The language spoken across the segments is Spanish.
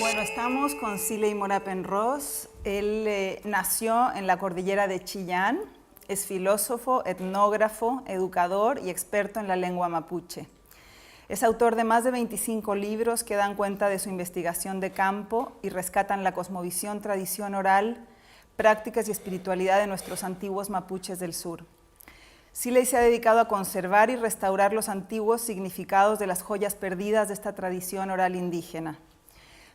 Bueno, estamos con Siley Mora Penrós. Él nació en la cordillera de Chillán, es filósofo, etnógrafo, educador y experto en la lengua mapuche. Es autor de más de 25 libros que dan cuenta de su investigación de campo y rescatan la cosmovisión, tradición oral, prácticas y espiritualidad de nuestros antiguos mapuches del sur. Siley se ha dedicado a conservar y restaurar los antiguos significados de las joyas perdidas de esta tradición oral indígena.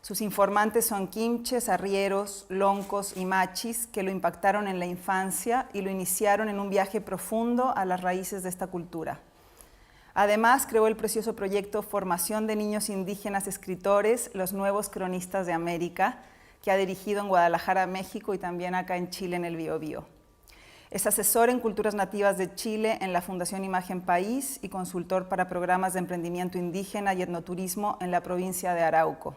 Sus informantes son quimches, arrieros, loncos y machis que lo impactaron en la infancia y lo iniciaron en un viaje profundo a las raíces de esta cultura. Además, creó el precioso proyecto Formación de Niños Indígenas Escritores, los Nuevos Cronistas de América, que ha dirigido en Guadalajara, México y también acá en Chile, en el Biobío. Es asesor en culturas nativas de Chile en la Fundación Imagen País y consultor para programas de emprendimiento indígena y etnoturismo en la provincia de Arauco.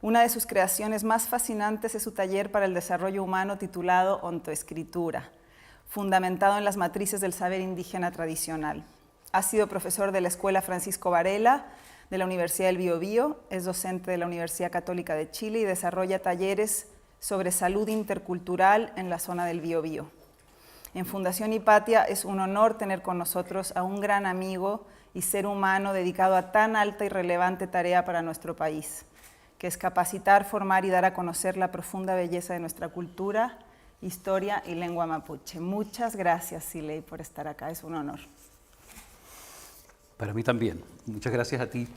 Una de sus creaciones más fascinantes es su taller para el desarrollo humano titulado Ontoescritura, fundamentado en las matrices del saber indígena tradicional. Ha sido profesor de la Escuela Francisco Varela, de la Universidad del Biobío, es docente de la Universidad Católica de Chile y desarrolla talleres sobre salud intercultural en la zona del Biobío. En Fundación Hipatia es un honor tener con nosotros a un gran amigo y ser humano dedicado a tan alta y relevante tarea para nuestro país, que es capacitar, formar y dar a conocer la profunda belleza de nuestra cultura, historia y lengua mapuche. Muchas gracias, Siley, por estar acá, es un honor. Para mí también. Muchas gracias a ti,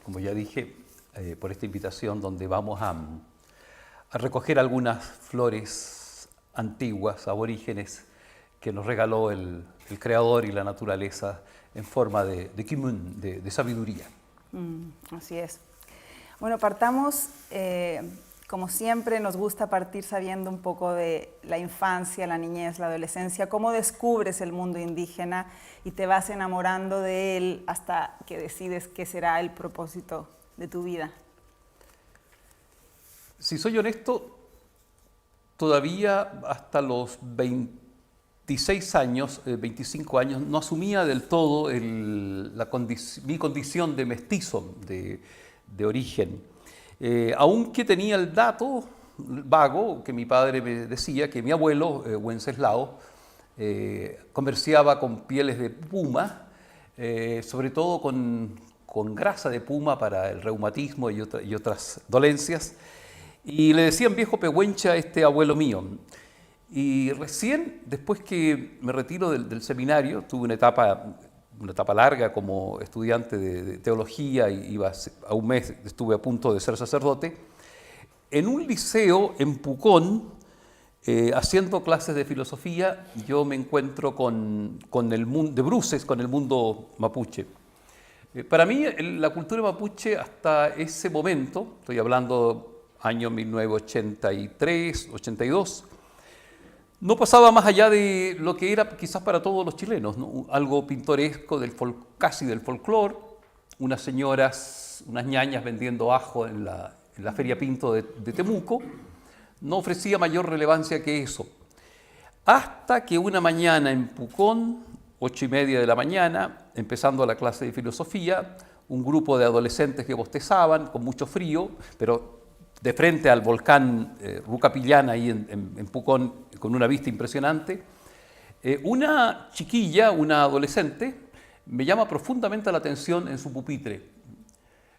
como ya dije, por esta invitación donde vamos a recoger algunas flores antiguas, aborígenes, que nos regaló el Creador y la naturaleza en forma de kimun, de sabiduría. Así es. Bueno, partamos, como siempre, nos gusta partir sabiendo un poco de la infancia, la niñez, la adolescencia, cómo descubres el mundo indígena y te vas enamorando de él hasta que decides qué será el propósito de tu vida. Si soy honesto, todavía hasta los 26 años, 25 años, no asumía del todo mi condición de mestizo, de origen. Aunque tenía el dato vago que mi padre me decía que mi abuelo, Wenceslao, comerciaba con pieles de puma, sobre todo con grasa de puma para el reumatismo y otras dolencias, y le decían viejo pehuencha a este abuelo mío. Y recién, después que me retiro del seminario, tuve una etapa larga como estudiante de teología, y iba a un mes, estuve a punto de ser sacerdote, en un liceo en Pucón, haciendo clases de filosofía, yo me encuentro con el mundo de bruces, con el mundo mapuche. Para mí, la cultura mapuche hasta ese momento, estoy hablando año 1983, 82, no pasaba más allá de lo que era quizás para todos los chilenos, ¿no? Algo pintoresco, casi del folclore, unas señoras, unas ñañas vendiendo ajo en la Feria Pinto de Temuco. No ofrecía mayor relevancia que eso. Hasta que una mañana en Pucón, 8:30 de la mañana, empezando la clase de filosofía, un grupo de adolescentes que bostezaban con mucho frío, pero de frente al volcán Rucapillán, ahí en Pucón, con una vista impresionante, una chiquilla, una adolescente, me llama profundamente la atención en su pupitre.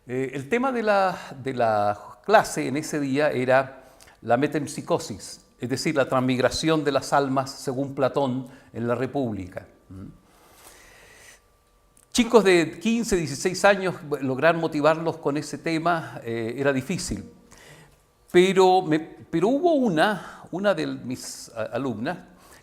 El tema de la clase en ese día era la metempsicosis, es decir, la transmigración de las almas según Platón en la República. Chicos de 15, 16 años, lograr motivarlos con ese tema era difícil. Pero hubo una de mis alumnas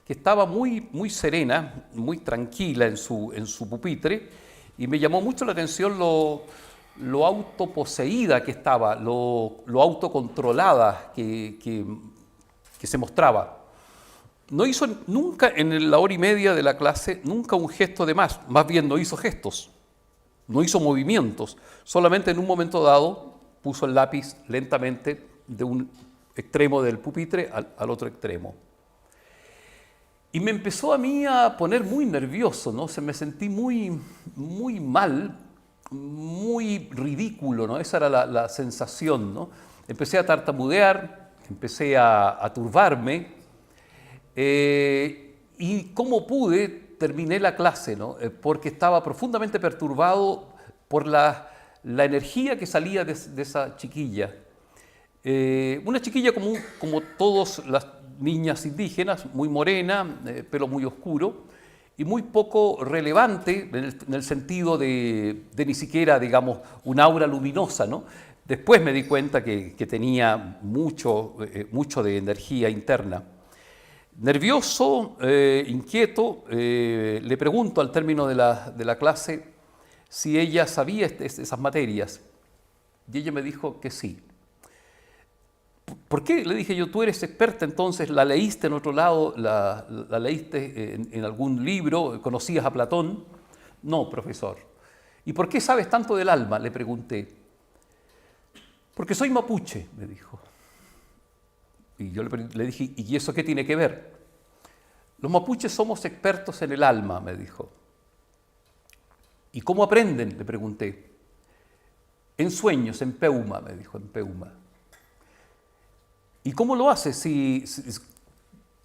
que estaba muy serena, muy tranquila en su pupitre, y me llamó mucho la atención lo autoposeída que estaba, lo autocontrolada que se mostraba. No hizo nunca en la hora y media de la clase, nunca un gesto de más bien no hizo gestos, no hizo movimientos, solamente en un momento dado puso el lápiz lentamente de un extremo del pupitre al otro extremo. Y me empezó a mí a poner muy nervioso, ¿no? Me sentí muy mal, muy ridículo, ¿no? Esa era la sensación, ¿no? empecé a tartamudear, empecé a turbarme, y como pude, terminé la clase, ¿no? Porque estaba profundamente perturbado por la energía que salía de esa chiquilla. Una chiquilla como todas las niñas indígenas, muy morena, pelo muy oscuro y muy poco relevante en el sentido de ni siquiera, digamos, un aura luminosa, ¿no? Después me di cuenta que tenía mucho de energía interna. Nervioso, inquieto, le pregunto al término de la clase si ella sabía esas materias. Y ella me dijo que sí. ¿Por qué? Le dije yo, tú eres experta entonces, ¿la leíste en otro lado? ¿La leíste en algún libro? ¿Conocías a Platón? No, profesor. ¿Y por qué sabes tanto del alma? Le pregunté. Porque soy mapuche, me dijo. Y yo le dije, ¿y eso qué tiene que ver? Los mapuches somos expertos en el alma, me dijo. ¿Y cómo aprenden? Le pregunté. En sueños, en peuma, me dijo, en peuma. ¿Y cómo lo haces?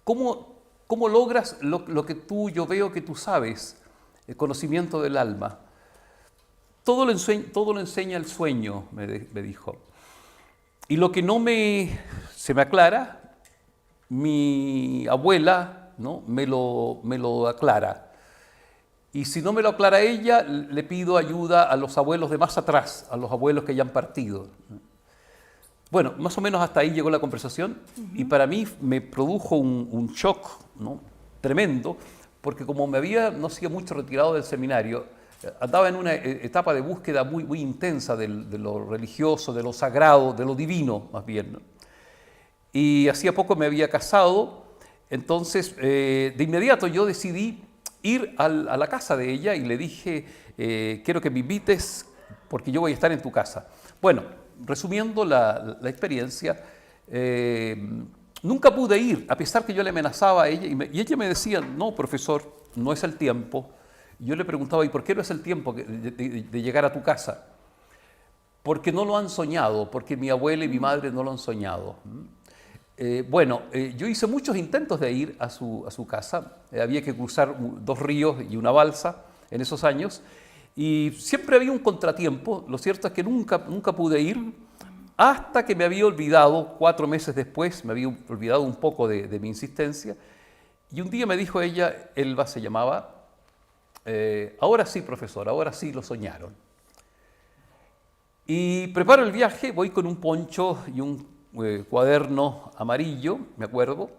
¿Cómo logras lo que yo veo que tú sabes, el conocimiento del alma? Todo lo enseña el sueño, me dijo. Y lo que se me aclara, mi abuela, ¿no? me lo aclara. Y si no me lo aclara ella, le pido ayuda a los abuelos de más atrás, a los abuelos que ya han partido. Bueno, más o menos hasta ahí llegó la conversación y para mí me produjo un shock, ¿no? Tremendo, porque como no hacía mucho retirado del seminario, andaba en una etapa de búsqueda muy intensa de lo religioso, de lo sagrado, de lo divino más bien, ¿no? Y hacía poco me había casado, entonces de inmediato yo decidí ir a la casa de ella y le dije, quiero que me invites porque yo voy a estar en tu casa. Bueno, resumiendo la experiencia, nunca pude ir, a pesar que yo le amenazaba a ella, y ella me decía, no, profesor, no es el tiempo. Y yo le preguntaba, ¿y por qué no es el tiempo de llegar a tu casa? Porque no lo han soñado, porque mi abuela y mi madre no lo han soñado. Yo hice muchos intentos de ir a su casa, había que cruzar 2 ríos y una balsa en esos años, y siempre había un contratiempo. Lo cierto es que nunca pude ir, hasta que me había olvidado, 4 meses después, me había olvidado un poco de mi insistencia, y un día me dijo ella, Elba se llamaba, ahora sí, profesor, ahora sí lo soñaron. Y preparo el viaje, voy con un poncho y un cuaderno amarillo, me acuerdo,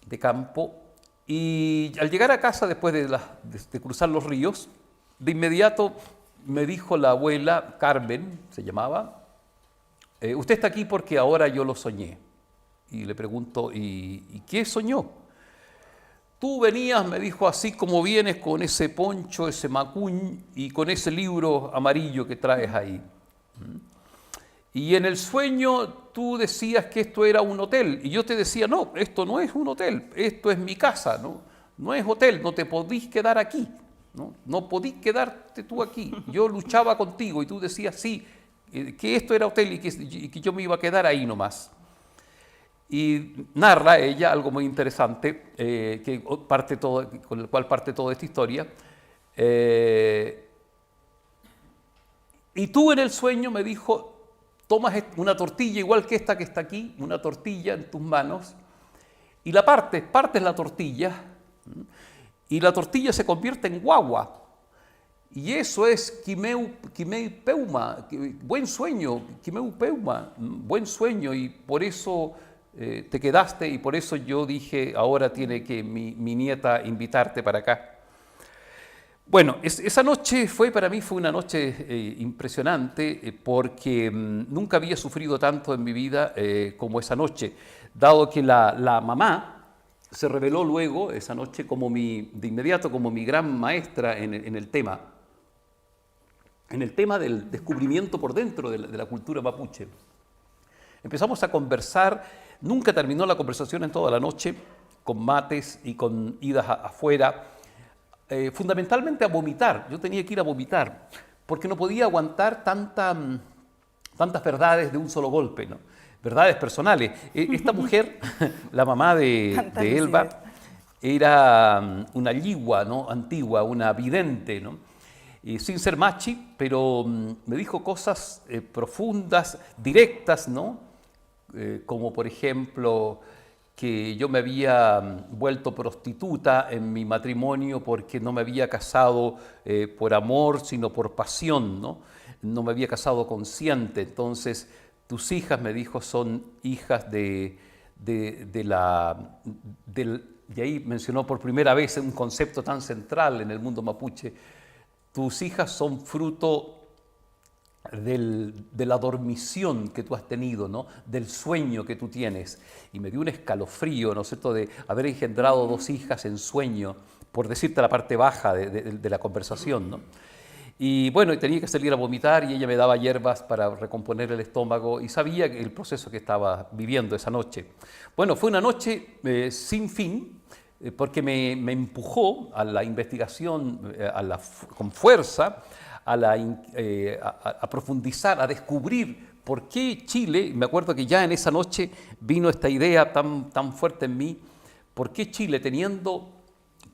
de campo, y al llegar a casa después de cruzar los ríos, de inmediato me dijo la abuela, Carmen se llamaba, usted está aquí porque ahora yo lo soñé. Y le pregunto, ¿y qué soñó? Tú venías, me dijo, así como vienes con ese poncho, ese macuñ y con ese libro amarillo que traes ahí. Y en el sueño tú decías que esto era un hotel y yo te decía, no, esto no es un hotel, esto es mi casa, no es hotel, no te podís quedar aquí, no podís quedarte tú aquí. Yo luchaba contigo y tú decías, sí, que esto era hotel y que yo me iba a quedar ahí nomás. Y narra ella algo muy interesante, con el cual parte toda esta historia. Y tú en el sueño, me dijo, tomas una tortilla igual que esta que está aquí, una tortilla en tus manos, y la partes la tortilla, y la tortilla se convierte en guagua. Y eso es Quimeu Peuma, buen sueño, Quimeu Peuma, buen sueño, y por eso te quedaste, y por eso yo dije, ahora tiene que mi nieta invitarte para acá. Bueno, esa noche para mí fue una noche impresionante porque nunca había sufrido tanto en mi vida como esa noche, dado que la mamá se reveló luego esa noche de inmediato como mi gran maestra en el tema del descubrimiento por dentro de la cultura mapuche. Empezamos a conversar, nunca terminó la conversación en toda la noche, con mates y con idas afuera, fundamentalmente a vomitar. Yo tenía que ir a vomitar, porque no podía aguantar tantas verdades de un solo golpe, ¿no? Verdades personales. Esta mujer, la mamá de Elba, era una yigua, ¿no? Antigua, una vidente, ¿no? Y sin ser machi, pero me dijo cosas profundas, directas, ¿no? Como por ejemplo que yo me había vuelto prostituta en mi matrimonio porque no me había casado por amor, sino por pasión, ¿no? No me había casado consciente. Entonces, tus hijas, me dijo, son hijas y ahí mencionó por primera vez un concepto tan central en el mundo mapuche. Tus hijas son fruto de la dormición que tú has tenido, ¿no? Del sueño que tú tienes. Y me dio un escalofrío, ¿no es cierto?, de haber engendrado dos hijas en sueño, por decirte la parte baja de la conversación, ¿no? Y bueno, tenía que salir a vomitar y ella me daba hierbas para recomponer el estómago y sabía el proceso que estaba viviendo esa noche. Bueno, fue una noche sin fin, porque me empujó a la investigación con fuerza, a profundizar, a descubrir por qué Chile. Me acuerdo que ya en esa noche vino esta idea tan fuerte en mí, por qué Chile, teniendo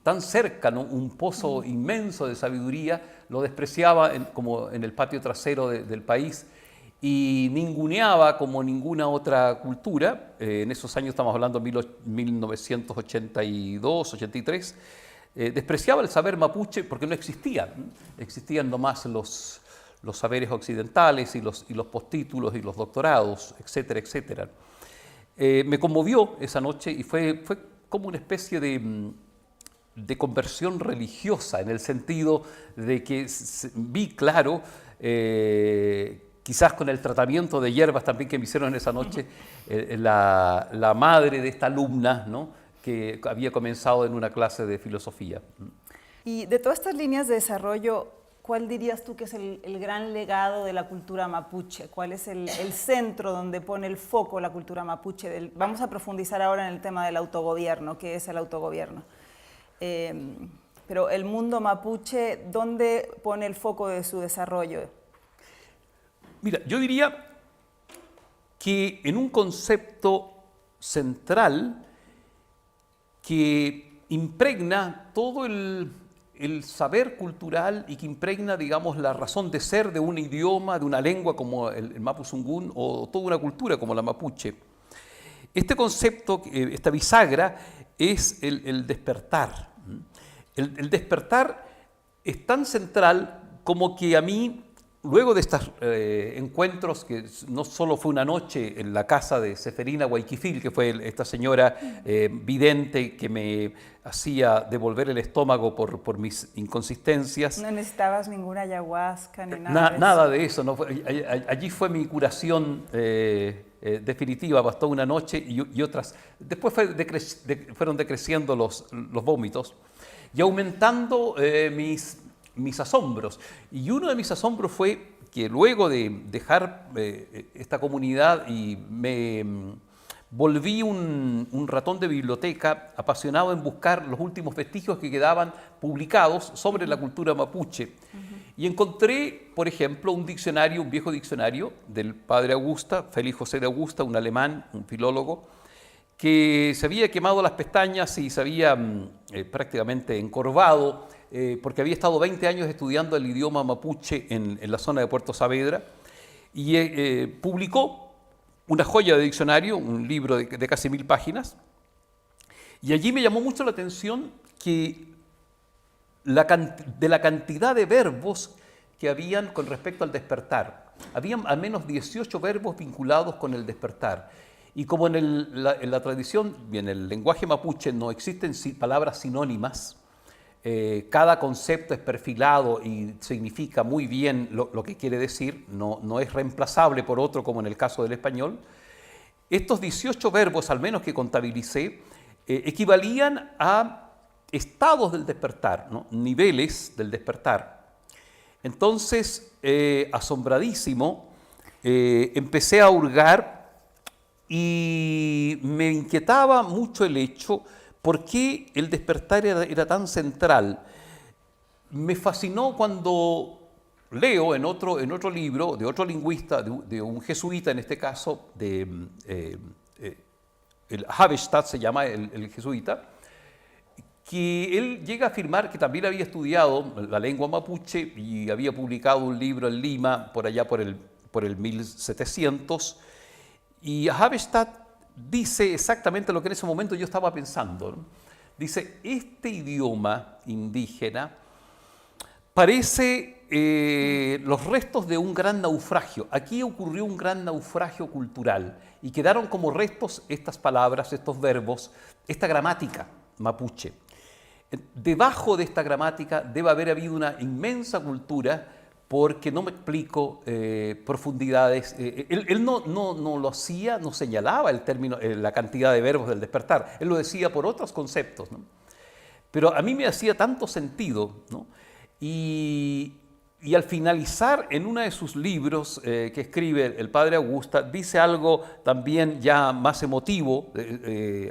tan cerca, ¿no?, un pozo inmenso de sabiduría, lo despreciaba como en el patio trasero del país y ninguneaba como ninguna otra cultura. En esos años, estamos hablando de 1982, 83, despreciaba el saber mapuche porque no existía. Existían nomás los saberes occidentales y los postítulos y los doctorados, etcétera, etcétera. Me conmovió esa noche y fue como una especie de conversión religiosa, en el sentido de que vi claro, quizás con el tratamiento de hierbas también que me hicieron esa noche, la madre de esta alumna, ¿no?, que había comenzado en una clase de filosofía. Y de todas estas líneas de desarrollo, ¿cuál dirías tú que es el gran legado de la cultura mapuche? ¿Cuál es el centro donde pone el foco la cultura mapuche? Vamos a profundizar ahora en el tema del autogobierno. ¿Qué es el autogobierno? Pero el mundo mapuche, ¿dónde pone el foco de su desarrollo? Mira, yo diría que en un concepto central que impregna todo el saber cultural y que impregna, digamos, la razón de ser de un idioma, de una lengua como el mapuzungún o toda una cultura como la mapuche. Este concepto, esta bisagra, es el despertar. El despertar es tan central como que a mí, luego de estos encuentros, que no solo fue una noche en la casa de Seferina Guayquifil, que fue esta señora vidente que me hacía devolver el estómago por mis inconsistencias. No necesitabas ninguna ayahuasca ni nada de eso. No, allí fue mi curación definitiva, bastó una noche y otras. Después fueron decreciendo los vómitos y aumentando mis asombros. Y uno de mis asombros fue que luego de dejar esta comunidad y me volví un ratón de biblioteca apasionado en buscar los últimos vestigios que quedaban publicados sobre la cultura mapuche. Y encontré, por ejemplo, un viejo diccionario del padre Augusta, Félix José de Augusta, un alemán, un filólogo, que se había quemado las pestañas y se había prácticamente encorvado porque había estado 20 años estudiando el idioma mapuche en la zona de Puerto Saavedra y publicó una joya de diccionario, un libro de casi 1000 páginas, y allí me llamó mucho la atención que de la cantidad de verbos que habían con respecto al despertar. Habían al menos 18 verbos vinculados con el despertar. Y como en la tradición y en el lenguaje mapuche no existen palabras sinónimas, cada concepto es perfilado y significa muy bien lo que quiere decir, no es reemplazable por otro como en el caso del español. Estos 18 verbos, al menos que contabilicé, equivalían a estados del despertar, ¿no?, niveles del despertar. Entonces, asombradísimo, empecé a hurgar y me inquietaba mucho el hecho por qué el despertar era tan central. Me fascinó cuando leo en otro libro de otro lingüista, de un jesuita en este caso, el Habestadt se llama el jesuita, que él llega a afirmar que también había estudiado la lengua mapuche y había publicado un libro en Lima por allá por el 1700, y Habestadt dice exactamente lo que en ese momento yo estaba pensando, ¿no? Dice, este idioma indígena parece los restos de un gran naufragio. Aquí ocurrió un gran naufragio cultural y quedaron como restos estas palabras, estos verbos, esta gramática mapuche. Debajo de esta gramática debe haber habido una inmensa cultura, porque no me explico profundidades. Él no lo hacía, no señalaba el término, la cantidad de verbos del despertar. Él lo decía por otros conceptos, ¿no? Pero a mí me hacía tanto sentido, ¿no? Y al finalizar en uno de sus libros que escribe el padre Augusta, dice algo también ya más emotivo,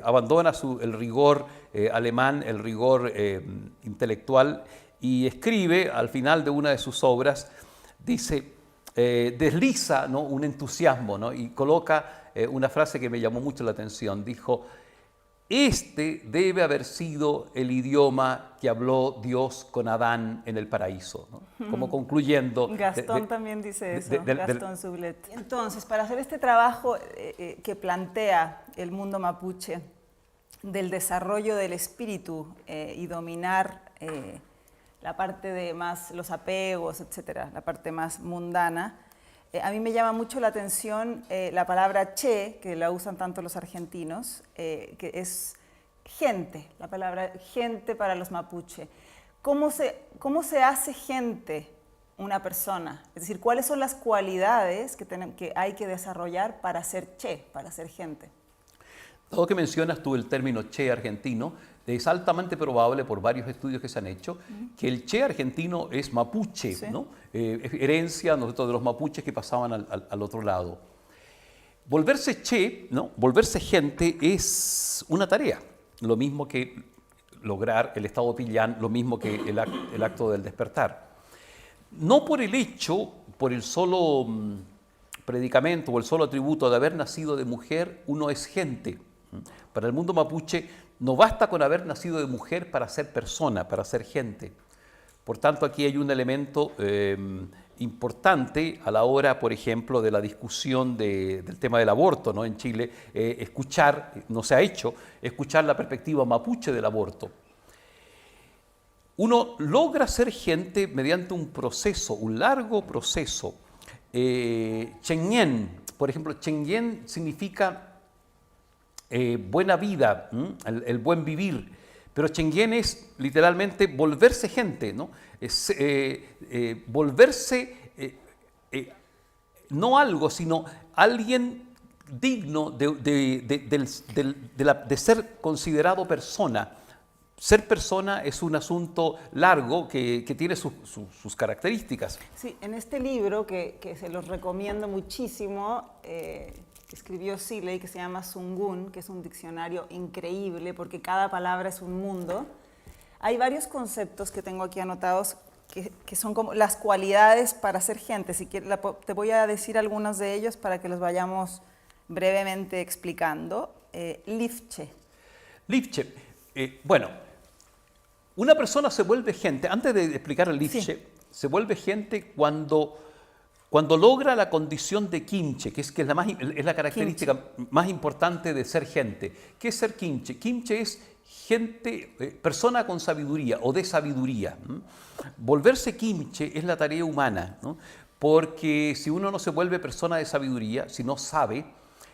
abandona el rigor alemán, el rigor intelectual, y escribe al final de una de sus obras, dice, desliza, ¿no?, un entusiasmo, ¿no?, y coloca una frase que me llamó mucho la atención. Dijo, este debe haber sido el idioma que habló Dios con Adán en el paraíso, ¿no? Como concluyendo. Gastón también dice eso, Gastón Sublet. Entonces, para hacer este trabajo que plantea el mundo mapuche del desarrollo del espíritu y dominar la parte de más los apegos, etcétera, la parte más mundana, a mí me llama mucho la atención la palabra che, que la usan tanto los argentinos, que es gente, la palabra gente para los mapuche. ¿Cómo se hace gente una persona? Es decir, ¿cuáles son las cualidades que hay que desarrollar para ser che, para ser gente? Dado que mencionas tú el término che argentino, es altamente probable por varios estudios que se han hecho que el che argentino es mapuche, ¿sí?, ¿no? Es herencia, nosotros, de los mapuches que pasaban al otro lado. Volverse che, ¿no?, volverse gente es una tarea, lo mismo que lograr el estado pillán, lo mismo que el acto del despertar. No por el hecho, por el solo predicamento o el solo atributo de haber nacido de mujer, uno es gente. Para el mundo mapuche no basta con haber nacido de mujer para ser persona, para ser gente. Por tanto, aquí hay un elemento importante a la hora, por ejemplo, de la discusión del tema del aborto, ¿no? En Chile, escuchar, no se ha hecho, escuchar la perspectiva mapuche del aborto. Uno logra ser gente mediante un proceso, un largo proceso. Chenyen, por ejemplo, Chenyen significa buena vida, el buen vivir, pero Chenyen es literalmente volverse gente, ¿no? Es, volverse no algo, sino alguien digno de ser considerado persona. Ser persona es un asunto largo que tiene sus características. Sí, en este libro, que se los recomiendo muchísimo, que escribió Seeley, que se llama Sungun, que es un diccionario increíble porque cada palabra es un mundo, hay varios conceptos que tengo aquí anotados que son como las cualidades para ser gente. Si quieres, te voy a decir algunos de ellos para que los vayamos brevemente explicando. Lifche. Lifche. Bueno, una persona se vuelve gente, antes de explicar el Lifche, sí, se vuelve gente cuando logra la condición de quinche, que es la característica más importante de ser gente. ¿Qué es ser quinche? Quinche es gente, persona con sabiduría o de sabiduría. Volverse quinche es la tarea humana, ¿no? Porque si uno no se vuelve persona de sabiduría, si no sabe,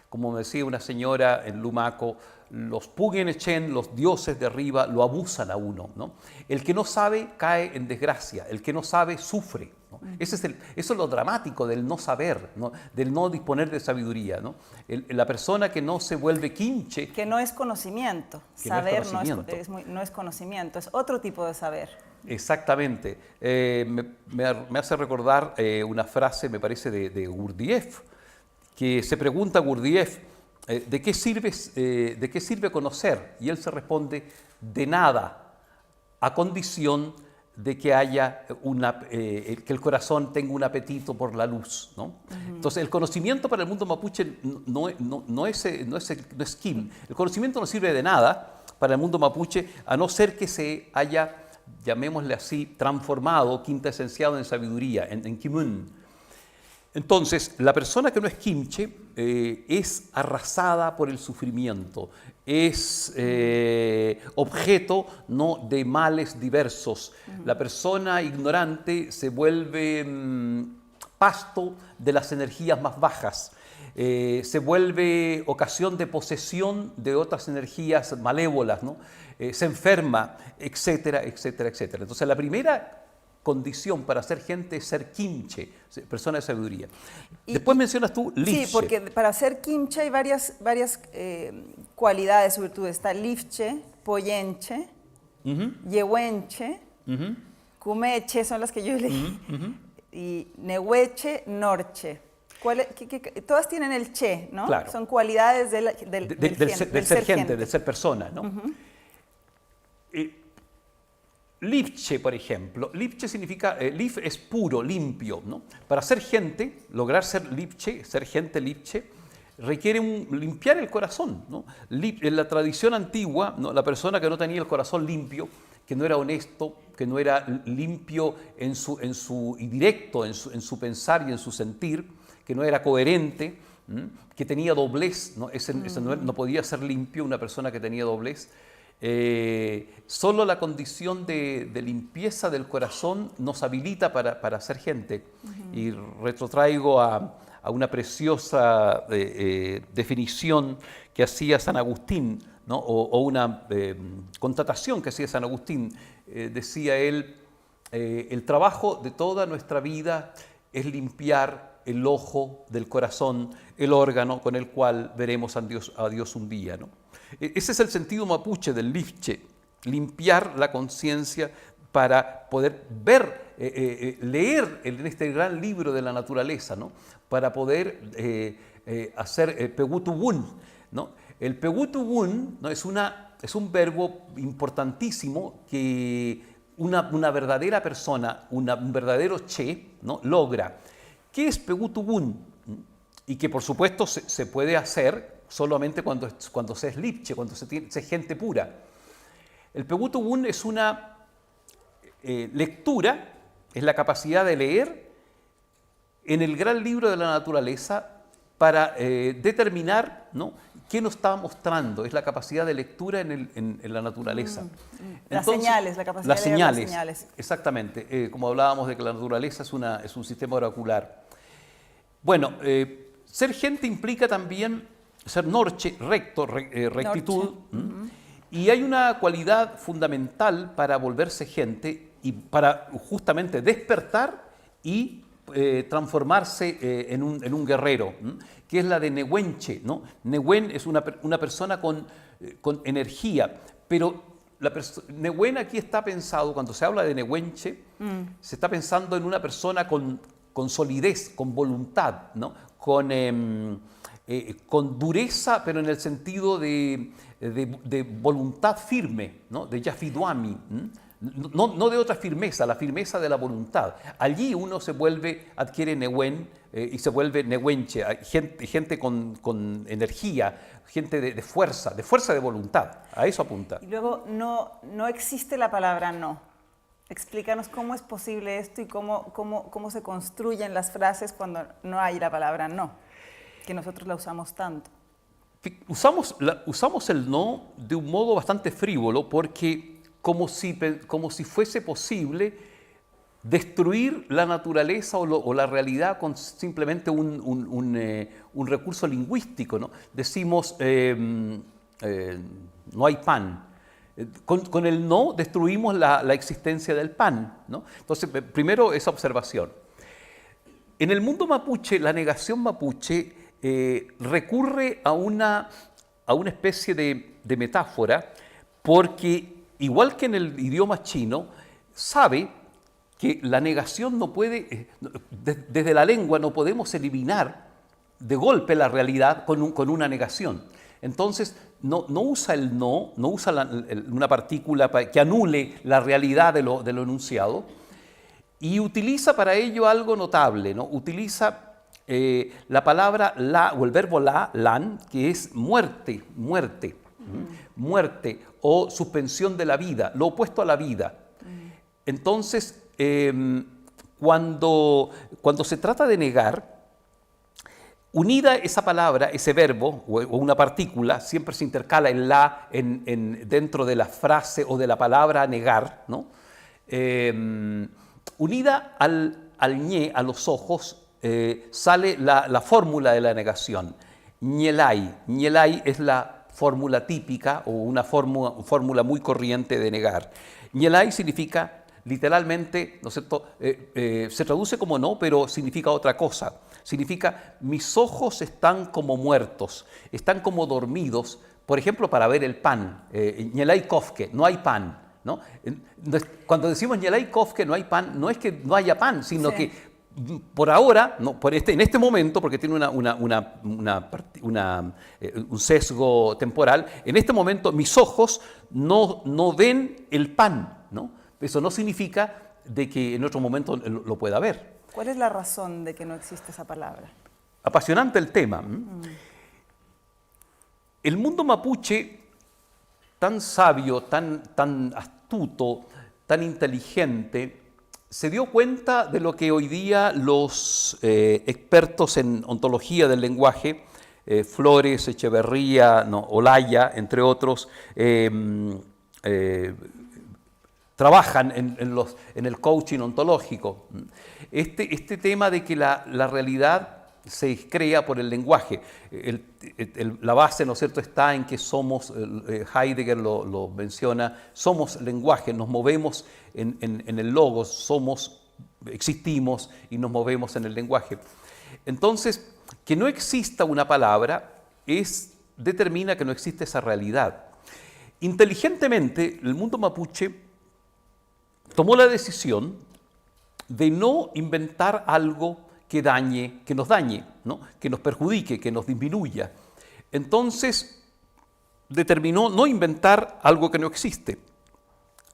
como me decía una señora en Lumaco, los Pugen-Echen, los dioses de arriba, lo abusan a uno, ¿no? El que no sabe cae en desgracia, el que no sabe sufre, ¿no? Eso es lo dramático del no saber, ¿no?, del no disponer de sabiduría, ¿no? La persona que no se vuelve quinche... Que no es conocimiento. Saber no es conocimiento, es otro tipo de saber. Exactamente. Me hace recordar una frase, me parece, de Gurdjieff, que se pregunta a Gurdjieff, ¿de qué sirve conocer? Y él se responde, de nada, a condición de que haya que el corazón tenga un apetito por la luz, ¿no? Entonces, el conocimiento para el mundo mapuche no es kim. El conocimiento no sirve de nada para el mundo mapuche, a no ser que se haya, llamémosle así, transformado, quintesenciado en sabiduría, en kimun. Entonces, la persona que no es kimche es arrasada por el sufrimiento, es objeto, ¿no?, de males diversos. La persona ignorante se vuelve pasto de las energías más bajas, se vuelve ocasión de posesión de otras energías malévolas, ¿no? Se enferma, etcétera, etcétera, etcétera. Entonces, la primera condición para ser gente es ser kimche, persona de sabiduría. Después mencionas tú lifche. Sí, porque para ser kimche hay varias cualidades, virtudes. Está lifche, poyenche, yehuenche, cumeche, son las que yo leí, y nehueche, norche. Todas tienen el che, ¿no? Claro. Son cualidades del ser gente, del ser persona, ¿no? Lifche, por ejemplo. Lifche significa, lif es puro, limpio, ¿no? Para ser gente, lograr ser lifche, ser gente lifche, requiere limpiar el corazón, ¿no? En la tradición antigua, ¿no?, la persona que no tenía el corazón limpio, que no era honesto, que no era limpio y directo en su pensar y en su sentir, que no era coherente, que tenía doblez, ¿no? Ese no podía ser limpio, una persona que tenía doblez. Solo la condición de limpieza del corazón nos habilita para ser gente. Y retrotraigo a una preciosa definición que hacía San Agustín, ¿no?, o una constatación que hacía San Agustín. Decía él, el trabajo de toda nuestra vida es limpiar el ojo del corazón, el órgano con el cual veremos a Dios un día, ¿no? Ese es el sentido mapuche del lifche, limpiar la conciencia para poder ver, leer en este gran libro de la naturaleza, ¿no?, para poder hacer pegutubun, ¿no? El pegutubun, ¿no?, es un verbo importantísimo que una verdadera persona, un verdadero che, ¿no?, logra. ¿Qué es pegutubun? Y que por supuesto se puede hacer solamente cuando se es lifche, cuando se es gente pura. El pegutubun es una lectura, es la capacidad de leer en el gran libro de la naturaleza para determinar, ¿no?, qué nos está mostrando. Es la capacidad de lectura en la naturaleza. Las señales, la capacidad de leer las señales. Exactamente. Como hablábamos de que la naturaleza es un sistema oracular. Bueno, ser gente implica también ser norche, rectitud. Norche. Y hay una cualidad fundamental para volverse gente y para justamente despertar y transformarse en un guerrero, que es la de nehuenche, ¿no? Nehuen es una persona con energía, pero nehuen aquí está pensado, cuando se habla de nehuenche, se está pensando en una persona con solidez, con voluntad, ¿no?, con dureza, pero en el sentido de voluntad firme, ¿no?, de yafiduami, no de otra firmeza, la firmeza de la voluntad. Allí uno adquiere nehuen y se vuelve nehuenche, gente con energía, gente de fuerza de voluntad. A eso apunta. Y luego no existe la palabra no. Explícanos cómo es posible esto y cómo se construyen las frases cuando no hay la palabra no, que nosotros la usamos tanto. Usamos el no de un modo bastante frívolo, porque como si fuese posible destruir la naturaleza o la realidad con simplemente un recurso lingüístico, ¿no? Decimos, no hay pan. Con el no destruimos la existencia del pan, ¿no? Entonces, primero esa observación. En el mundo mapuche, la negación mapuche recurre a una especie de metáfora, porque igual que en el idioma chino, sabe que la negación no puede, desde la lengua no podemos eliminar de golpe la realidad con una negación. Entonces, no usa el no usa una partícula que anule la realidad de lo enunciado, y utiliza para ello algo notable, ¿no? Utiliza la palabra la, o el verbo lan, que es muerte, muerte o suspensión de la vida, lo opuesto a la vida. Entonces, cuando se trata de negar, unida esa palabra, ese verbo o una partícula, siempre se intercala el la dentro de la frase o de la palabra negar, ¿no? Unida al ñe, a los ojos, sale la fórmula de la negación. Ñelay. Ñelay es la fórmula típica o una fórmula muy corriente de negar. Ñelay significa literalmente, ¿no es cierto? Se traduce como no, pero significa otra cosa. Significa mis ojos están como muertos, están como dormidos, por ejemplo, para ver el pan. Ñelay kofke, no hay pan, ¿no? Cuando decimos Ñelay kofke, no hay pan, no es que no haya pan, sino que por ahora, no, en este momento, porque tiene un sesgo temporal, en este momento mis ojos no ven el pan, ¿no? Eso no significa de que en otro momento lo pueda ver. ¿Cuál es la razón de que no existe esa palabra? Apasionante el tema. El mundo mapuche, tan sabio, tan astuto, tan inteligente, se dio cuenta de lo que hoy día los expertos en ontología del lenguaje, Flores, Echeverría, Olaya, entre otros, trabajan en el coaching ontológico. Este tema de que la realidad se crea por el lenguaje. La base, ¿no es cierto?, está en que somos, Heidegger lo menciona, somos lenguaje, nos movemos en el logos, existimos y nos movemos en el lenguaje. Entonces, que no exista una palabra determina que no existe esa realidad. Inteligentemente, el mundo mapuche tomó la decisión de no inventar algo que nos dañe, ¿no? Que nos perjudique, que nos disminuya. Entonces, determinó no inventar algo que no existe,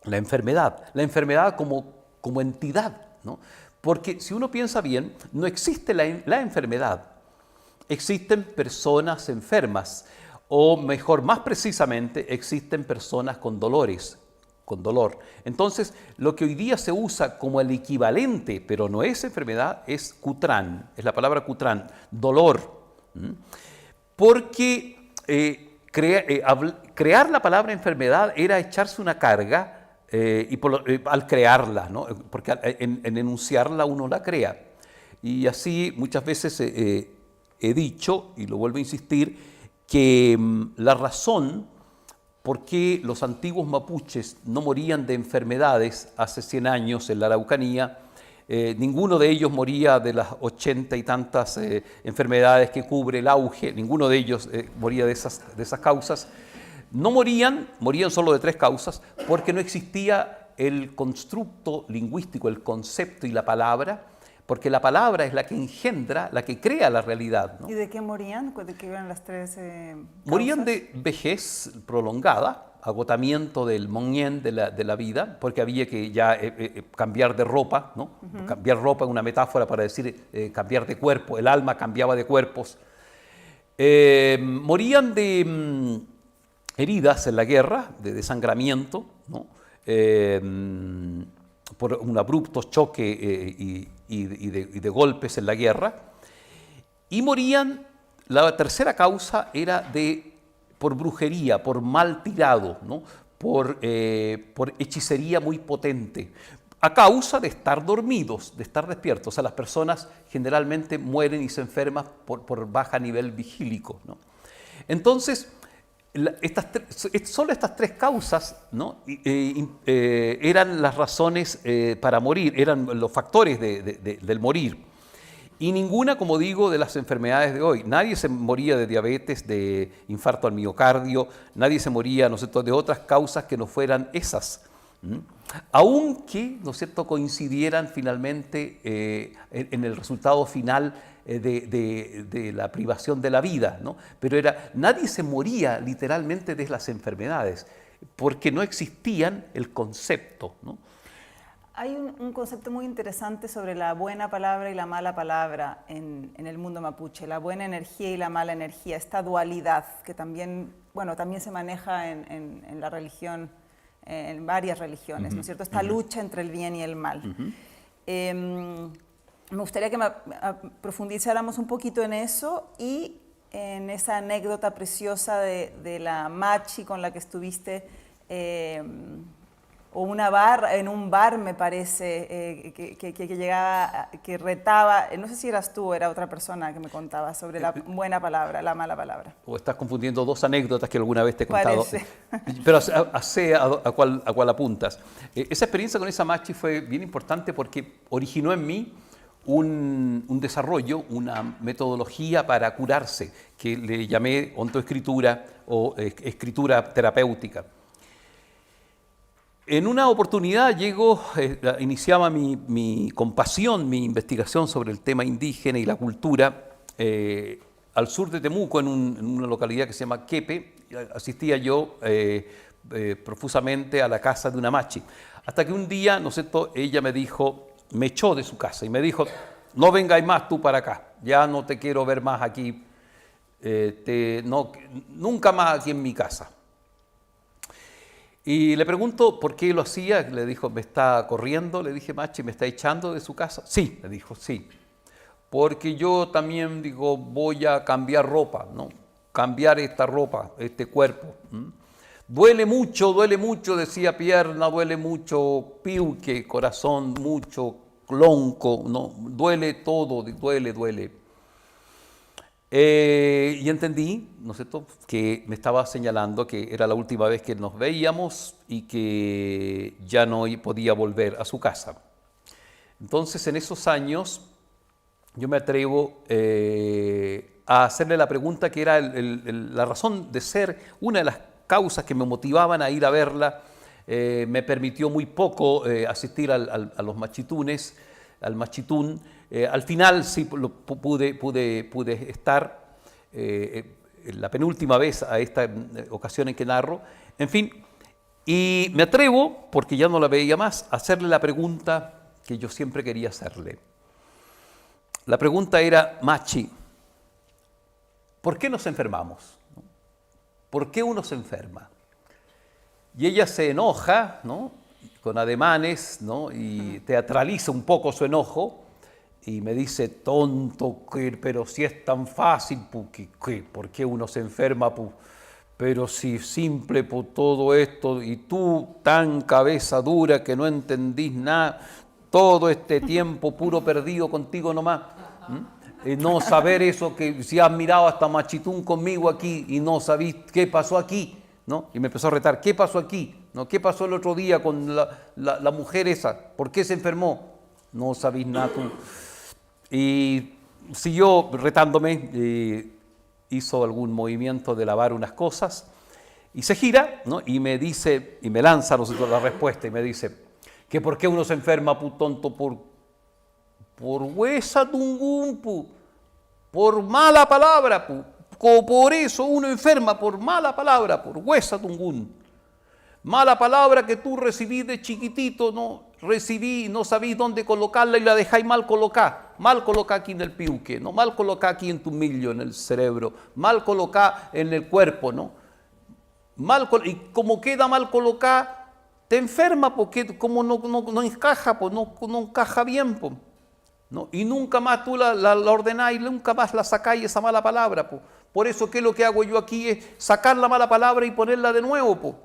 la enfermedad como entidad, ¿no? Porque si uno piensa bien, no existe la enfermedad, existen personas enfermas, o mejor, más precisamente, existen personas con dolores, con dolor. Entonces, lo que hoy día se usa como el equivalente, pero no es enfermedad, es cutrán, es la palabra cutrán, dolor. Porque crear la palabra enfermedad era echarse una carga al crearla, ¿no? Porque en enunciarla uno la crea. Y así muchas veces he dicho, y lo vuelvo a insistir, que la razón por qué los antiguos mapuches no morían de enfermedades hace 100 años en la Araucanía, ninguno de ellos moría de las 80 y tantas enfermedades que cubre el auge, ninguno de ellos moría de esas causas. No morían solo de 3 causas, porque no existía el constructo lingüístico, el concepto y la palabra, porque la palabra es la que engendra, la que crea la realidad, ¿no? ¿Y de qué morían? ¿De qué eran las 3 Morían causas? de vejez prolongada, agotamiento del moñén de la vida, porque había que ya cambiar de ropa, ¿no? Cambiar ropa es una metáfora para decir cambiar de cuerpo, el alma cambiaba de cuerpos. Morían de heridas en la guerra, de desangramiento, ¿no? Por un abrupto choque y de golpes en la guerra, y morían, la tercera causa era por brujería, por mal tirado, ¿no? por hechicería muy potente, a causa de estar dormidos, de estar despiertos. O sea, las personas generalmente mueren y se enferman por baja nivel vigílico, ¿no? Entonces, solo estas 3 causas, ¿no? Eran las razones para morir, eran los factores del morir. Y ninguna, como digo, de las enfermedades de hoy. Nadie se moría de diabetes, de infarto al miocardio, nadie se moría, ¿no sé, de otras causas que no fueran esas. ¿Mm? Aunque, ¿no es cierto?, coincidieran finalmente en el resultado final de la privación de la vida, ¿no? Pero nadie se moría literalmente de las enfermedades, porque no existían el concepto, ¿no? Hay un concepto muy interesante sobre la buena palabra y la mala palabra en el mundo mapuche, la buena energía y la mala energía, esta dualidad que también, bueno, también se maneja en la religión, en varias religiones, ¿no es cierto? Esta lucha entre el bien y el mal. Me gustaría que profundizáramos un poquito en eso y en esa anécdota preciosa de la machi con la que estuviste en un bar, me parece, que llegaba, que retaba, no sé si eras tú o era otra persona que me contaba sobre la buena palabra, la mala palabra. O estás confundiendo dos anécdotas que alguna vez te he contado. Parece. Pero sé a cuál apuntas. Esa experiencia con esa machi fue bien importante porque originó en mí un desarrollo, una metodología para curarse, que le llamé ontoescritura o escritura terapéutica. En una oportunidad iniciaba mi compasión, mi investigación sobre el tema indígena y la cultura al sur de Temuco, en una localidad que se llama Quepe. Asistía yo profusamente a la casa de una machi. Hasta que un día, ¿no es cierto?, ella me echó de su casa y me dijo, no vengáis más tú para acá, ya no te quiero ver más aquí, nunca más aquí en mi casa. Y le pregunto por qué lo hacía. Le dijo, me está corriendo. Le dije, machi, ¿me está echando de su casa? Sí, le dijo, sí. Porque yo también, digo, voy a cambiar ropa, ¿no? Cambiar esta ropa, este cuerpo. Duele mucho, decía pierna, duele mucho piuque, corazón, mucho clonco, ¿no? Duele todo, duele. Y entendí, ¿no es cierto?, que me estaba señalando que era la última vez que nos veíamos y que ya no podía volver a su casa. Entonces, en esos años, yo me atrevo a hacerle la pregunta que era la razón de ser, una de las causas que me motivaban a ir a verla. Me permitió muy poco asistir a los machitunes, al machitún. Al final sí pude estar la penúltima vez a esta ocasión en que narro. En fin, y me atrevo, porque ya no la veía más, a hacerle la pregunta que yo siempre quería hacerle. La pregunta era, machi, ¿por qué nos enfermamos? ¿Por qué uno se enferma? Y ella se enoja, ¿no?, con ademanes, ¿no?, y teatraliza un poco su enojo y me dice, tonto, pero si es tan fácil, ¿por qué uno se enferma? Pero si simple todo esto, y tú tan cabeza dura que no entendís nada, todo este tiempo puro perdido contigo nomás. No saber eso, que si has mirado hasta Machitún conmigo aquí y no sabís qué pasó aquí, ¿no? Y me empezó a retar, ¿qué pasó aquí? ¿No? ¿Qué pasó el otro día con la mujer esa? ¿Por qué se enfermó? No sabís nada tú. Y siguió retándome, hizo algún movimiento de lavar unas cosas y se gira, ¿no?, y me dice, y me lanza la respuesta y me dice, que por qué uno se enferma, tonto, por huesa tungún, por mala palabra, por eso uno enferma, por mala palabra, por huesa tungún. Mala palabra que tú recibís de chiquitito, no sabís dónde colocarla y la dejáis mal colocada aquí en el piuque, ¿no?, mal colocada aquí en tu millo, en el cerebro, mal colocada en el cuerpo, ¿no? Y como queda mal colocada, te enferma porque como no encaja, pues no encaja bien, pues, ¿no? Y nunca más tú la ordenáis, nunca más la sacáis esa mala palabra, pues. Por eso, ¿qué es lo que hago yo aquí? Es sacar la mala palabra y ponerla de nuevo, pues.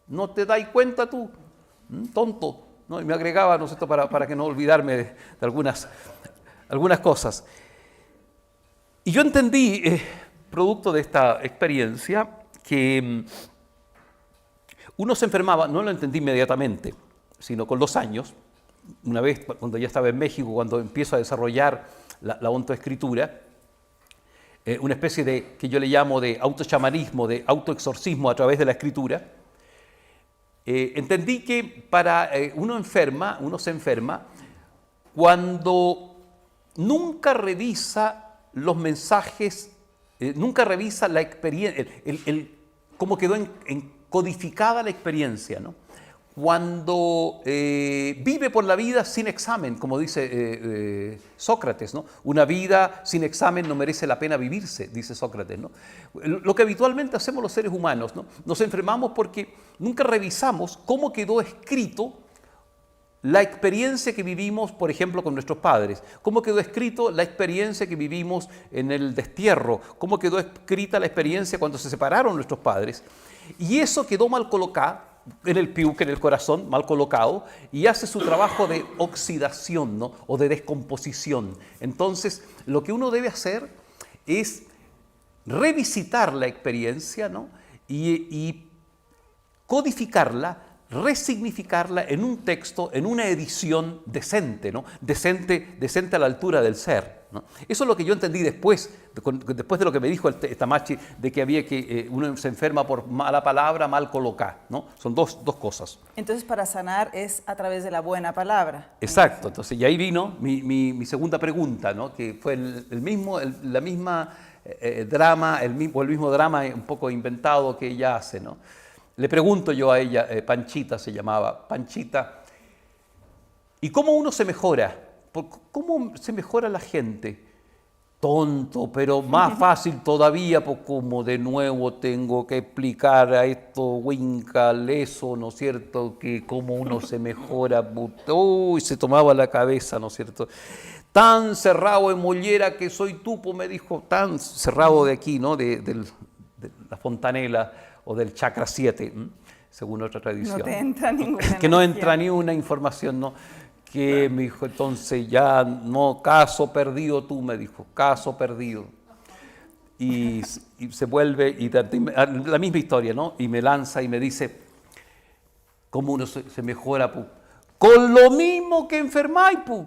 ¿No te dais cuenta tú? Tonto, ¿no? Y me agregaba, ¿no es esto?, para que no olvidarme de algunas cosas. Y yo entendí, producto de esta experiencia, que uno se enfermaba, no lo entendí inmediatamente, sino con los años. Una vez, cuando ya estaba en México, cuando empiezo a desarrollar la ontoescritura, una especie de, que yo le llamo de autochamanismo, de autoexorcismo a través de la escritura, entendí que uno se enferma cuando nunca revisa los mensajes, nunca revisa la experiencia, cómo quedó codificada la experiencia, ¿no? Cuando vive por la vida sin examen, como dice Sócrates, ¿no? Una vida sin examen no merece la pena vivirse, dice Sócrates, ¿no? Lo que habitualmente hacemos los seres humanos, ¿no? Nos enfermamos porque nunca revisamos cómo quedó escrito la experiencia que vivimos, por ejemplo, con nuestros padres, cómo quedó escrito la experiencia que vivimos en el destierro, cómo quedó escrita la experiencia cuando se separaron nuestros padres, y eso quedó mal colocado en el piuque, en el corazón, mal colocado, y hace su trabajo de oxidación, ¿no? O de descomposición. Entonces, lo que uno debe hacer es revisitar la experiencia, ¿no? y codificarla, resignificarla en un texto, en una edición decente, ¿no? Decente a la altura del ser, ¿no? Eso es lo que yo entendí después de lo que me dijo el Tamachi, de que había que uno se enferma por mala palabra, mal colocada, ¿no? Son dos cosas. Entonces, para sanar es a través de la buena palabra. Exacto. Entonces, y ahí vino mi segunda pregunta, ¿no? Que fue la misma drama, el mismo drama un poco inventado que ella hace, ¿no? Le pregunto yo a ella, Panchita se llamaba, Panchita, ¿y cómo uno se mejora? ¿Cómo se mejora la gente? Tonto, pero más fácil todavía, pues como de nuevo tengo que explicar a esto, Winca, eso, ¿no es cierto? Que cómo uno se mejora, uy, se tomaba la cabeza, ¿no es cierto? Tan cerrado en mollera que soy tú, pues me dijo, tan cerrado de aquí, ¿no? De la fontanela, o del chakra 7, según otra tradición. No te entra ninguna que no entra ni una información, ¿no? Que me dijo, entonces ya no, caso perdido tú, me dijo, caso perdido. Y se vuelve, y la misma historia, ¿no? Y me lanza y me dice, ¿cómo uno se mejora, pu? Con lo mismo que enfermáis, pu.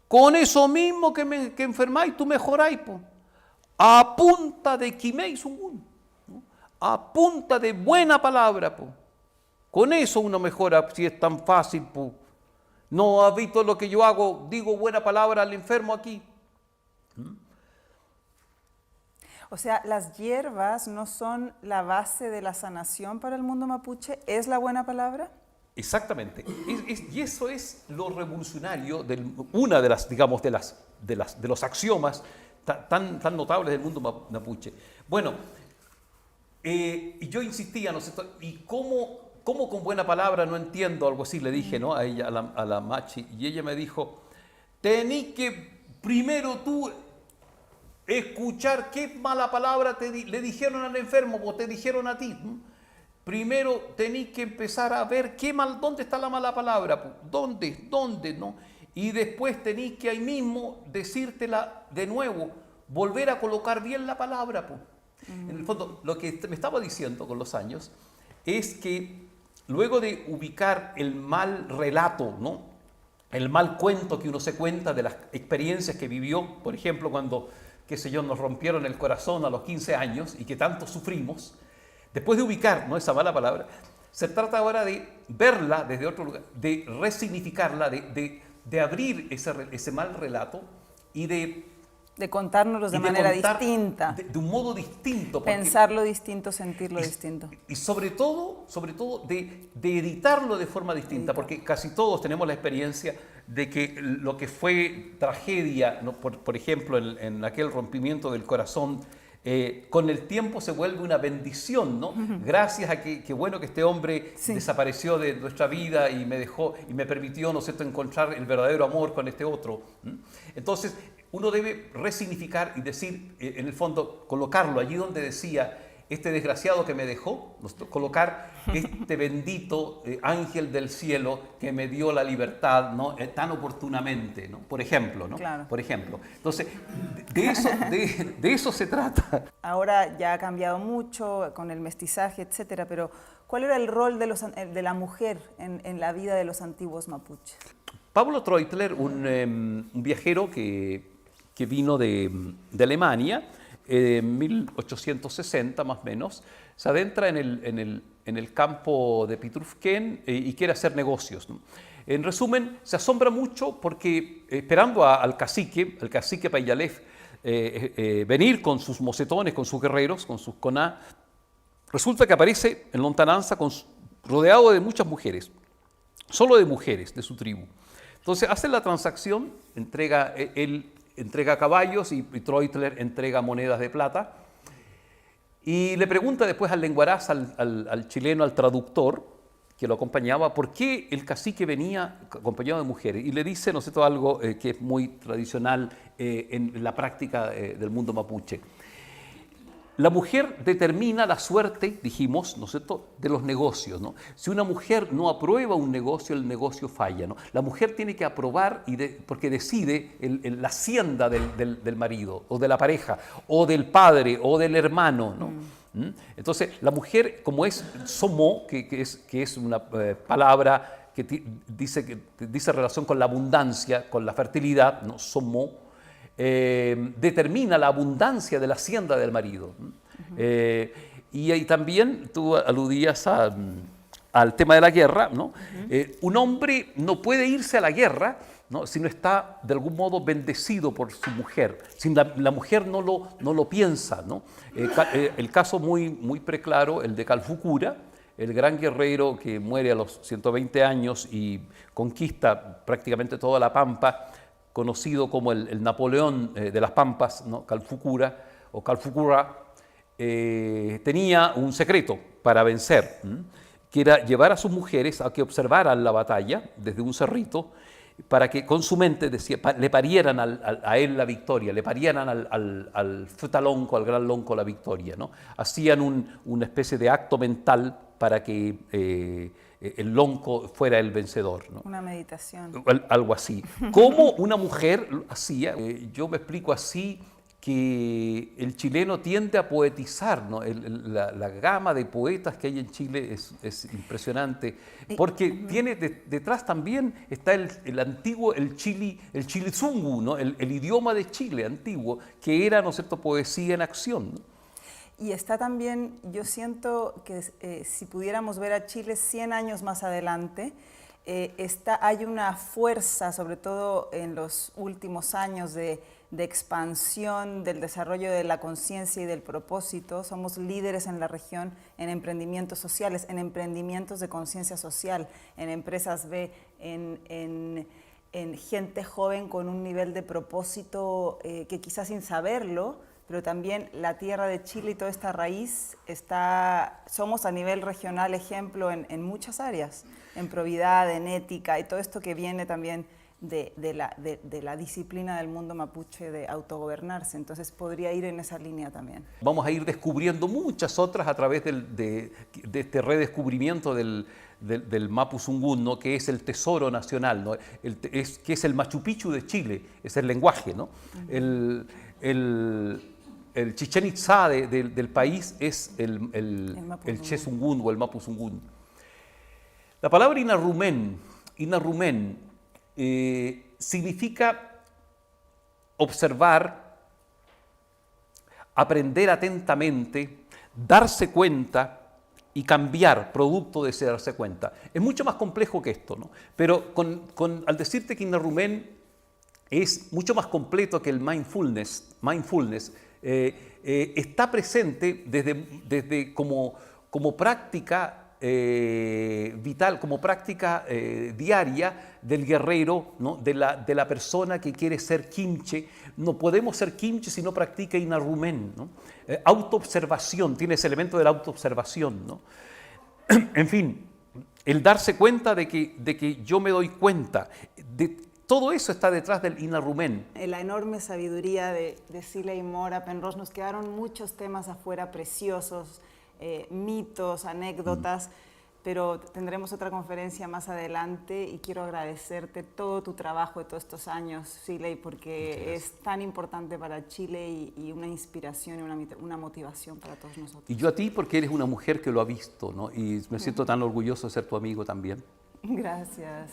Con eso mismo que enfermáis, tú mejoráis, pu. A punta de quiméis un a punta de buena palabra, po. Con eso uno mejora si es tan fácil, po. No has visto lo que yo hago, digo buena palabra al enfermo aquí. O sea, las hierbas no son la base de la sanación para el mundo mapuche, ¿es la buena palabra? Exactamente. Y eso es lo revolucionario, una de las, digamos, de los axiomas tan notables del mundo mapuche. Bueno, y yo insistía, ¿no es cierto? ¿Y cómo con buena palabra? No entiendo, algo así le dije, ¿no? A ella, a la Machi, y ella me dijo, tenés que primero tú escuchar qué mala palabra le dijeron al enfermo o te dijeron a ti. Primero tenés que empezar a ver dónde está la mala palabra, dónde, ¿no? Y después tenés que ahí mismo decírtela de nuevo, volver a colocar bien la palabra, En el fondo, lo que me estaba diciendo con los años es que luego de ubicar el mal relato, ¿no? El mal cuento que uno se cuenta de las experiencias que vivió, por ejemplo, cuando, qué sé yo, nos rompieron el corazón a los 15 años y que tanto sufrimos, después de ubicar, ¿no?, esa mala palabra, se trata ahora de verla desde otro lugar, de resignificarla, de abrir ese mal relato y de contárnoslos de manera distinta. De un modo distinto. Pensarlo distinto, sentirlo distinto. Y sobre todo de editarlo de forma distinta, porque casi todos tenemos la experiencia de que lo que fue tragedia, ¿no?, por ejemplo, en aquel rompimiento del corazón, con el tiempo se vuelve una bendición, ¿no? Gracias a que bueno que este hombre desapareció de nuestra vida y me dejó y me permitió, ¿no es cierto?, encontrar el verdadero amor con este otro. Entonces, uno debe resignificar y decir, en el fondo, colocarlo allí donde decía, este desgraciado que me dejó, colocar este bendito ángel del cielo que me dio la libertad, ¿no?, tan oportunamente, ¿no? Por ejemplo, ¿no? Claro. Por ejemplo. Entonces, de eso se trata. Ahora ya ha cambiado mucho con el mestizaje, etcétera, pero ¿cuál era el rol de la mujer en la vida de los antiguos mapuches? Pablo Treutler, un viajero que vino de Alemania, en 1860 más o menos, se adentra en en el campo de Pitrufquén y quiere hacer negocios, ¿no? En resumen, se asombra mucho porque esperando al cacique Payalef, venir con sus mocetones, con sus guerreros, con sus coná, resulta que aparece en lontananza rodeado de muchas mujeres, solo de mujeres de su tribu. Entonces hace la transacción, él entrega caballos y Treutler entrega monedas de plata y le pregunta después al lenguaraz, al chileno, al traductor que lo acompañaba, por qué el cacique venía acompañado de mujeres. Y le dice, ¿no es cierto?, algo que es muy tradicional en la práctica del mundo mapuche. La mujer determina la suerte, dijimos, ¿no es cierto?, de los negocios, ¿no? Si una mujer no aprueba un negocio, el negocio falla, ¿no? La mujer tiene que aprobar porque decide la hacienda del marido, o de la pareja, o del padre, o del hermano, ¿no? Entonces, la mujer, como es somo, que es una palabra que dice relación con la abundancia, con la fertilidad, ¿no? Somo, determina la abundancia de la hacienda del marido. Y ahí también tú aludías al tema de la guerra, ¿no? Un hombre no puede irse a la guerra, ¿no?, si no está de algún modo bendecido por su mujer, si la mujer no lo piensa, ¿no? El caso muy preclaro, el de Calfucura, el gran guerrero que muere a los 120 años y conquista prácticamente toda la Pampa, conocido como el Napoleón de las Pampas, ¿no?, Calfucura o Calfucura, tenía un secreto para vencer, que era llevar a sus mujeres a que observaran la batalla desde un cerrito, para que con su mente le parieran a él la victoria, le parieran al Futalonco, al gran lonco, la victoria, ¿no? Hacían una especie de acto mental para que el lonco fuera el vencedor, ¿no? Una meditación. Algo así. ¿Cómo una mujer lo hacía? Yo me explico así, que el chileno tiende a poetizar, ¿no? La gama de poetas que hay en Chile es impresionante, porque tiene detrás también está el antiguo, el chilizungu, ¿no?, el idioma de Chile antiguo, que era, ¿no es cierto?, poesía en acción, ¿no? Y está también, yo siento que si pudiéramos ver a Chile 100 años más adelante, hay una fuerza, sobre todo en los últimos años, de expansión del desarrollo de la conciencia y del propósito. Somos líderes en la región en emprendimientos sociales, en emprendimientos de conciencia social, en empresas B, en gente joven con un nivel de propósito que quizás sin saberlo, pero también la tierra de Chile y toda esta raíz somos a nivel regional ejemplo en muchas áreas, en probidad, en ética y todo esto que viene también de la disciplina del mundo mapuche de autogobernarse. Entonces podría ir en esa línea también. Vamos a ir descubriendo muchas otras a través de este redescubrimiento del Mapuzungún, ¿no?, que es el tesoro nacional, ¿no?, que es el Machu Picchu de Chile, es el lenguaje, ¿no? El Chichén Itzá del país es el Chezungún o el Mapuzungún. La palabra Inarrumen significa observar, aprender atentamente, darse cuenta y cambiar producto de ese darse cuenta. Es mucho más complejo que esto, ¿no? Pero al decirte que Inarrumen es mucho más completo que el mindfulness está presente desde como práctica vital, como práctica diaria del guerrero, ¿no?, de la persona que quiere ser kimche. No podemos ser kimche si no practica Inarrumen, ¿no? Autoobservación, tiene ese elemento de la autoobservación, ¿no? En fin, el darse cuenta de que yo me doy cuenta, todo eso está detrás del Inarrumen. En la enorme sabiduría de Siley Mora Penrose nos quedaron muchos temas afuera preciosos, mitos, anécdotas, pero tendremos otra conferencia más adelante y quiero agradecerte todo tu trabajo de todos estos años, Siley, porque es tan importante para Chile y una inspiración y una motivación para todos nosotros. Y yo a ti porque eres una mujer que lo ha visto, ¿no? Y me siento tan orgulloso de ser tu amigo también. Gracias.